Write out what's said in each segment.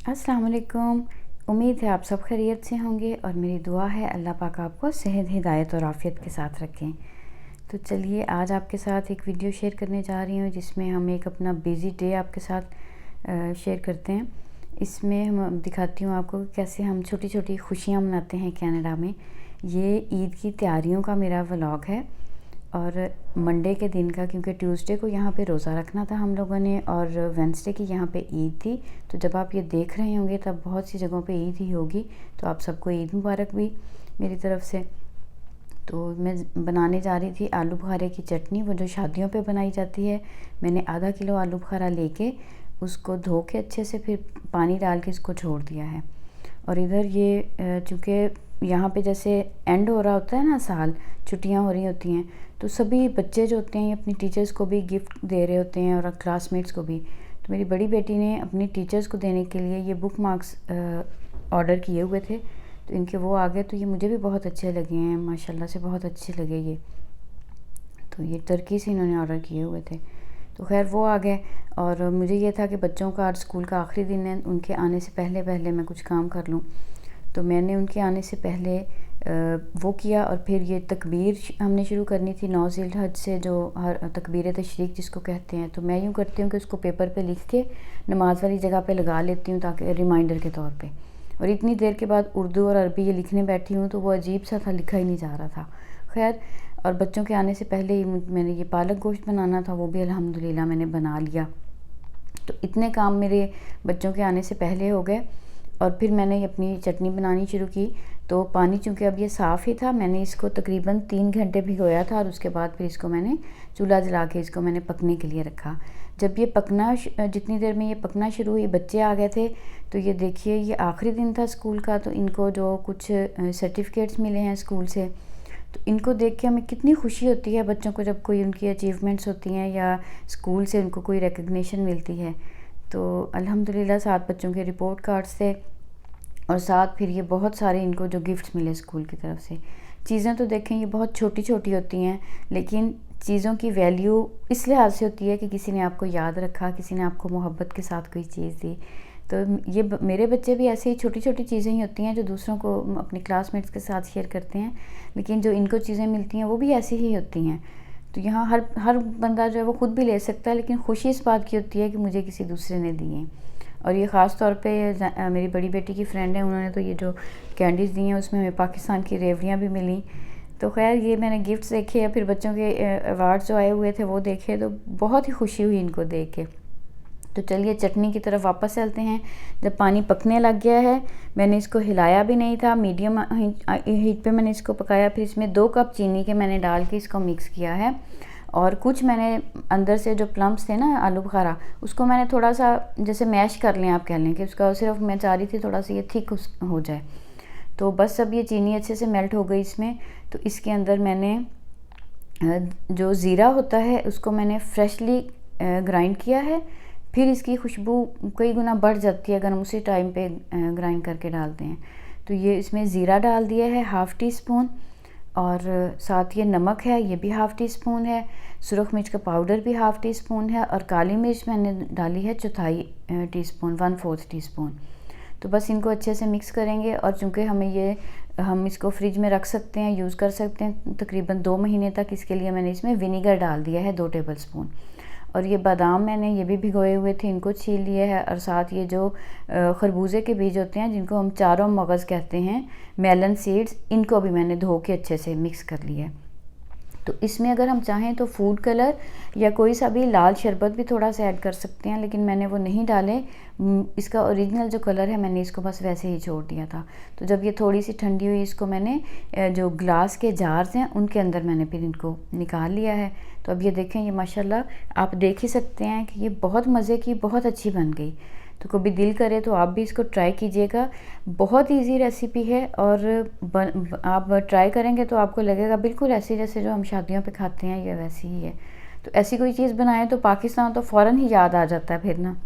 अस्सलाम वालेकुम। उम्मीद है आप सब खैरियत से होंगे और मेरी दुआ है अल्लाह पाक आपको सेहत, हिदायत और आफ़ियत के साथ रखें। तो चलिए आज आपके साथ एक वीडियो शेयर करने जा रही हूँ जिसमें हम एक अपना बिज़ी डे आपके साथ शेयर करते हैं। इसमें हम दिखाती हूँ आपको कैसे हम छोटी छोटी खुशियाँ मनाते हैं कनाडा में। ये ईद की तैयारियों का मेरा व्लॉग है और मंडे के दिन का, क्योंकि ट्यूसडे को यहाँ पे रोज़ा रखना था हम लोगों ने और वेडनेसडे की यहाँ पे ईद थी। तो जब आप ये देख रहे होंगे तब बहुत सी जगहों पे ईद ही होगी। तो आप सबको ईद मुबारक भी मेरी तरफ़ से। तो मैं बनाने जा रही थी आलू बुखारे की चटनी, वो जो शादियों पे बनाई जाती है। मैंने आधा किलो आलू बुखारा लेके उसको धो के अच्छे से फिर पानी डाल के इसको छोड़ दिया है। और इधर ये चूँकि यहाँ पे जैसे एंड हो रहा होता है ना, साल छुट्टियाँ हो रही होती हैं, तो सभी बच्चे जो होते हैं अपनी टीचर्स को भी गिफ्ट दे रहे होते हैं और क्लासमेट्स को भी। तो मेरी बड़ी बेटी ने अपनी टीचर्स को देने के लिए ये बुक मार्क्स ऑर्डर किए हुए थे, तो इनके वो आ गए। तो ये मुझे भी बहुत अच्छे लगे हैं, माशाल्लाह से बहुत अच्छे लगे ये। तो ये टर्की से इन्होंने ऑर्डर किए हुए थे। तो खैर वो आ गए और मुझे ये था कि बच्चों का आज स्कूल का आखिरी दिन है, उनके आने से पहले पहले मैं कुछ काम कर लूँ। तो मैंने उनके आने से पहले वो किया और फिर ये तकबीर हमने शुरू करनी थी 9 ज़िलहज से, जो हर तकबीर तशरीक जिसको कहते हैं। तो मैं यूँ करती हूँ कि उसको पेपर पे लिख के नमाज वाली जगह पे लगा लेती हूँ ताकि रिमाइंडर के तौर पे। और इतनी देर के बाद उर्दू और अरबी ये लिखने बैठी हूँ तो वो अजीब सा था, लिखा ही नहीं जा रहा था। खैर, और बच्चों के आने से पहले ही मैंने ये पालक गोश्त बनाना था, वो भी अल्हम्दुलिल्लाह मैंने बना लिया। तो इतने काम मेरे बच्चों के आने से पहले हो गए और फिर मैंने अपनी चटनी बनानी शुरू की। तो पानी चूँकि अब ये साफ़ ही था, मैंने इसको तकरीबन 3 घंटे भिगोया था और उसके बाद फिर इसको मैंने चूल्हा जला के इसको मैंने पकने के लिए रखा। जब ये पकना जितनी देर में ये पकना शुरू हुई, बच्चे आ गए थे। तो ये देखिए, ये आखिरी दिन था स्कूल का, तो इनको जो कुछ सर्टिफिकेट्स मिले हैं स्कूल से, तो इनको देख के हमें कितनी खुशी होती है बच्चों को जब कोई उनकी अचीवमेंट्स होती हैं या स्कूल से उनको कोई रिकग्निशन मिलती है। तो अल्हम्दुलिल्लाह 7 बच्चों के रिपोर्ट कार्ड्स थे और साथ फिर ये बहुत सारे इनको जो गिफ्ट्स मिले स्कूल की तरफ से। चीज़ें तो देखें ये बहुत छोटी छोटी होती हैं, लेकिन चीज़ों की वैल्यू इस लिहाज से होती है कि किसी ने आपको याद रखा, किसी ने आपको मोहब्बत के साथ कोई चीज़ दी। तो ये मेरे बच्चे भी ऐसे ही छोटी छोटी चीज़ें ही होती हैं जो दूसरों को अपने क्लासमेट्स के साथ शेयर करते हैं, लेकिन जो इनको चीज़ें मिलती हैं वो भी ऐसी ही होती हैं। तो यहाँ हर बंदा जो है वो ख़ुद भी ले सकता है, लेकिन खुशी इस बात की होती है कि मुझे किसी दूसरे ने दिए। और ये ख़ास तौर पे मेरी बड़ी बेटी की फ्रेंड है, उन्होंने तो ये जो कैंडीज़ दी हैं उसमें हमें पाकिस्तान की रेवड़ियाँ भी मिली। तो खैर ये मैंने गिफ्ट्स देखे या फिर बच्चों के अवार्ड्स जो आए हुए थे वो देखे, तो बहुत ही खुशी हुई इनको देख के। तो चलिए चटनी की तरफ वापस चलते हैं। जब पानी पकने लग गया है, मैंने इसको हिलाया भी नहीं था, मीडियम हीट पे मैंने इसको पकाया। फिर इसमें 2 कप चीनी के मैंने डाल के इसको मिक्स किया है और कुछ मैंने अंदर से जो प्लम्स थे ना आलू बुखारा, उसको मैंने थोड़ा सा जैसे मैश कर लें, आप कह लें कि उसका सिर्फ मैं चाह रही थी थोड़ा सा ये थिक हो जाए। तो बस अब ये चीनी अच्छे से मेल्ट हो गई इसमें। तो इसके अंदर मैंने जो ज़ीरा होता है उसको मैंने फ्रेशली ग्राइंड किया है। फिर इसकी खुशबू कई गुना बढ़ जाती है अगर हम उसी टाइम पे ग्राइंड करके डालते हैं। तो ये इसमें ज़ीरा डाल दिया है 1/2 टीस्पून और साथ ये नमक है, ये भी 1/2 टीस्पून है। सुरख मिर्च का पाउडर भी 1/2 टीस्पून है और काली मिर्च मैंने डाली है 1/4 टीस्पून, 1/4 टीस्पून। तो बस इनको अच्छे से मिक्स करेंगे और चूँकि हम इसको फ्रिज में रख सकते हैं, यूज़ कर सकते हैं तकरीबन 2 महीने तक। इसके लिए मैंने इसमें विनीगर डाल दिया है 2 टेबलस्पून। और ये बादाम मैंने ये भी भिगोए हुए थे, इनको छील लिए है। और साथ ये जो खरबूजे के बीज होते हैं जिनको हम चारों मगज़ कहते हैं, मेलन सीड्स, इनको भी मैंने धो के अच्छे से मिक्स कर लिया है। तो इसमें अगर हम चाहें तो फूड कलर या कोई सा भी लाल शरबत भी थोड़ा सा ऐड कर सकते हैं, लेकिन मैंने वो नहीं डाले। इसका ओरिजिनल जो कलर है मैंने इसको बस वैसे ही छोड़ दिया था। तो जब ये थोड़ी सी ठंडी हुई, इसको मैंने जो ग्लास के जार्स हैं उनके अंदर मैंने फिर इनको निकाल लिया है। तो अब ये देखें, ये माशाल्लाह आप देख ही सकते हैं कि ये बहुत मज़े की, बहुत अच्छी बन गई। तो कभी दिल करे तो आप भी इसको ट्राई कीजिएगा। बहुत इजी रेसिपी है और आप ट्राई करेंगे तो आपको लगेगा बिल्कुल ऐसे जैसे जो हम शादियों पे खाते हैं, ये वैसी ही है। तो ऐसी कोई चीज़ बनाएं तो पाकिस्तान तो फ़ौरन ही याद आ जाता है फिर ना।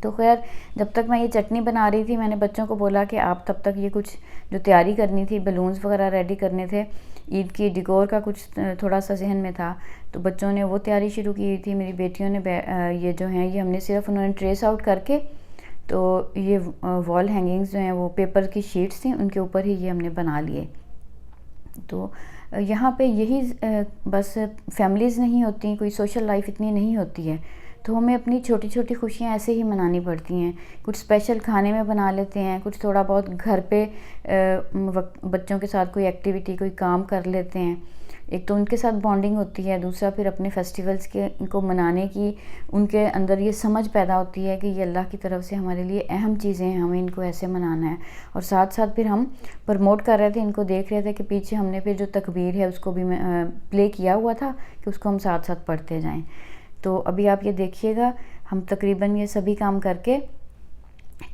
तो खैर, जब तक मैं ये चटनी बना रही थी मैंने बच्चों को बोला कि आप तब तक ये कुछ जो तैयारी करनी थी, बलून्स वगैरह रेडी करने थे, ईद की डिकोर का कुछ थोड़ा सा जहन में था। तो बच्चों ने वो तैयारी शुरू की थी। मेरी बेटियों ने ये जो हैं ये हमने सिर्फ उन्होंने ट्रेस आउट करके तो ये वॉल हैंगिंग्स जो हैं वो पेपर की शीट्स थी, उनके ऊपर ही ये हमने बना लिए। तो यहाँ पे यही बस फैमिलीज़ नहीं होती, कोई सोशल लाइफ इतनी नहीं होती है, तो हमें अपनी छोटी छोटी खुशियाँ ऐसे ही मनानी पड़ती हैं। कुछ स्पेशल खाने में बना लेते हैं, कुछ थोड़ा बहुत घर पे बच्चों के साथ कोई एक्टिविटी, कोई काम कर लेते हैं। एक तो उनके साथ बॉन्डिंग होती है, दूसरा फिर अपने फेस्टिवल्स के को मनाने की उनके अंदर ये समझ पैदा होती है कि ये अल्लाह की तरफ से हमारे लिए अहम चीज़ें हैं, हमें इनको ऐसे मनाना है। और साथ साथ फिर हम प्रमोट कर रहे थे, इनको देख रहे थे कि पीछे हमने फिर जो तकबीर है उसको भी प्ले किया हुआ था कि उसको हम साथ साथ पढ़ते जाएँ। तो अभी आप ये देखिएगा, हम तकरीबन ये सभी काम करके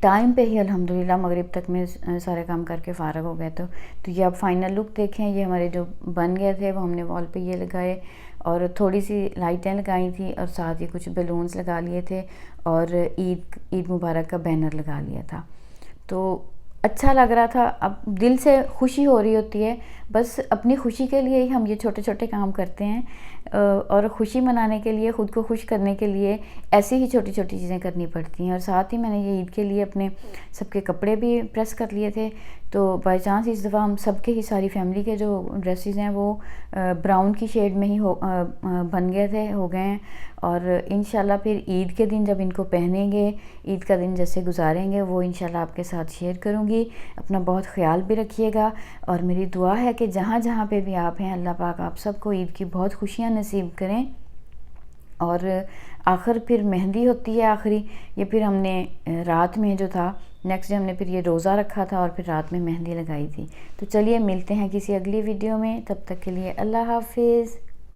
टाइम पे ही अल्हम्दुलिल्लाह मगरिब तक में सारे काम करके फ़ारग हो गए। तो ये आप फाइनल लुक देखें, ये हमारे जो बन गए थे वो हमने वॉल पे ये लगाए और थोड़ी सी लाइटें लगाई थी और साथ ही कुछ बलून्स लगा लिए थे और ईद मुबारक का बैनर लगा लिया था। तो अच्छा लग रहा था, अब दिल से खुशी हो रही होती है। बस अपनी खुशी के लिए ही हम ये छोटे छोटे काम करते हैं और ख़ुशी मनाने के लिए, ख़ुद को खुश करने के लिए ऐसी ही छोटी छोटी चीज़ें करनी पड़ती हैं। और साथ ही मैंने ये ईद के लिए अपने सबके कपड़े भी प्रेस कर लिए थे। तो बाई चांस इस दफ़ा हम सबके ही, सारी फैमिली के जो ड्रेसेस हैं वो ब्राउन की शेड में ही बन गए थे, हो गए हैं। और इंशाल्लाह फिर ईद के दिन जब इनको पहनेंगे, ईद का दिन जैसे गुजारेंगे, वो इंशाल्लाह आपके साथ शेयर करूँगी। अपना बहुत ख्याल भी रखिएगा और मेरी दुआ है कि जहाँ जहाँ पे भी आप हैं, अल्लाह पाक आप सबको ईद की बहुत खुशियाँ नसीब करें। और आखिर फिर मेहंदी होती है आखिरी, ये फिर हमने रात में जो था, नेक्स्ट डे हमने फिर ये रोज़ा रखा था और फिर रात में मेहंदी लगाई थी। तो चलिए मिलते हैं किसी अगली वीडियो में, तब तक के लिए अल्लाह हाफिज़।